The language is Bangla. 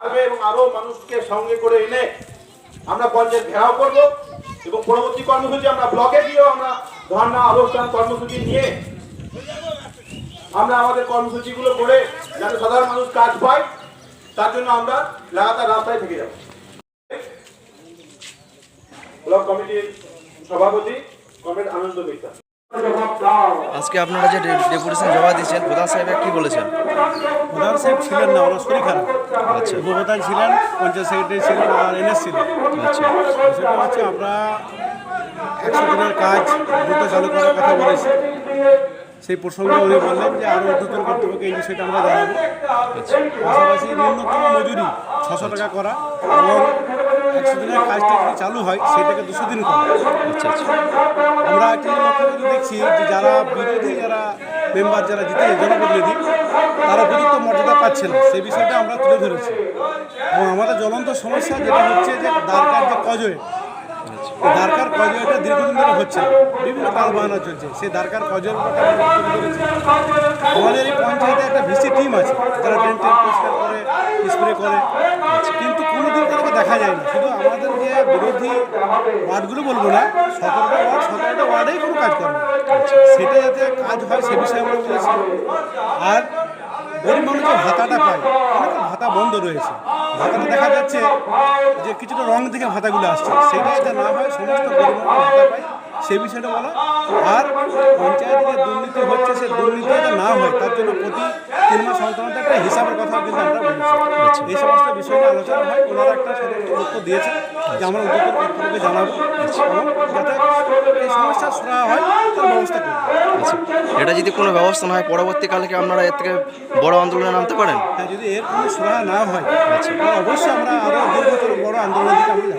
এবং আরো মানুষকে সঙ্গে করে এনে আমরা পঞ্চায়েত ঘেরাও করব এবং পরবর্তী কর্মসূচি আমরা ব্লকে গিয়েও আমরা ধর্ণা অবস্থান কর্মসূচি নিয়ে আমরা আমাদের কর্মসূচিগুলো করে যাতে সাধারণ মানুষ কাজ পায় তার জন্য আমরা লাগাতার রাস্তায় থেকে যাব। ব্লক কমিটির সভাপতি কমরেড আনন্দ মিত্র, আজকে আপনারা যে ডেপুটেশন জমা দিয়েছেন প্রধান সাহেব কি বলেছেন? প্রধান সাহেব ছিলেন না, ওনার শরীর খারাপ। আচ্ছা, উপপ্রধান ছিলেন, পঞ্চায়েত সেক্রেটারি ছিলেন আর এনএস ছিলেন। আচ্ছা, সেটা হচ্ছে আমরা 100 দিনের কাজ দ্রুত চালু করার কথা বলেছি। সেই প্রসঙ্গে উনি বললেন যে আরও ঊর্ধ্বতন কর্তৃপক্ষকে এই বিষয়টা আমরা জানাবো। পাশাপাশি ন্যূনতম মজুরি 600 টাকা করা এবং 100 দিনের কাজটা যদি চালু হয় সেটাকে 200 দিন করা। আচ্ছা, আচ্ছা, আমরা একটি লক্ষ্য করে দেখছি যে যারা বিরোধী, যারা মেম্বার যারা জিতে জনপ্রতিনিধি, তারা উপযুক্ত মর্যাদা পাচ্ছে না, সেই বিষয়টা আমরা তুলে ধরেছি। এবং আমাদের জ্বলন্ত সমস্যা যেটা হচ্ছে যে দ্বারকার যে কজওয়ে, দ্বারকার কজওয়েটা দীর্ঘদিন ধরে হচ্ছে না, বিভিন্ন টালবাহানা চলছে। সেই দ্বারকার কজওয়ের ব্যাপারটা আমরা তুলে ধরেছি। আমাদের এই পঞ্চায়েতে একটা ভিসি টিম আছে যারা ড্রেন পরিষ্কার করে, স্প্রে করে, কিন্তু কোনোদিন তাদেরকে দেখা যায় না। শুধু আমাদের যে বিরোধী ওয়ার্ডগুলো বলবো না, 17টা ওয়ার্ডেই কোনো কাজ করে না। সেটা যাতে কাজ হয় সে বিষয়ে আমরা বলেছি। আর গরিব মানুষ যে ভাতাটা পায়, অনেক ভাতা বন্ধ রয়েছে। ভাতাটা দেখা যাচ্ছে যে কিছুটা রং থেকে ভাতাগুলো আসছে, সেটা যাতে না হয়, সমস্ত গরিব মানুষ ভাতা পায় সেই বিষয়টা বলা। আর পঞ্চায়েতে যে দুর্নীতি হচ্ছে সে দুর্নীতি যাতে না হয় তার জন্য প্রতি 3 মাস অন্তর একটা হিসাবের কথা কিন্তু আমরা বলেছি। এই সমস্ত বিষয় নিয়ে আলোচনা হয়। ওনারা একটা সতর্ক উত্তর দিয়েছে যে আমরা উদ্যোগ কর্তৃপক্ষকে জানাবো এবং যাতে এই সমস্যার সুরাহা হয় তার ব্যবস্থা করবো। আচ্ছা, এটা যদি কোনো ব্যবস্থা না হয় পরবর্তীকালে কি আপনারা এর থেকে বড় আন্দোলনে নামতে পারেন? হ্যাঁ, যদি এর কোনো সুরাহা না হয় তাহলে অবশ্যই আমরা আরও দীর্ঘতর বড় আন্দোলনের দিকে আমরা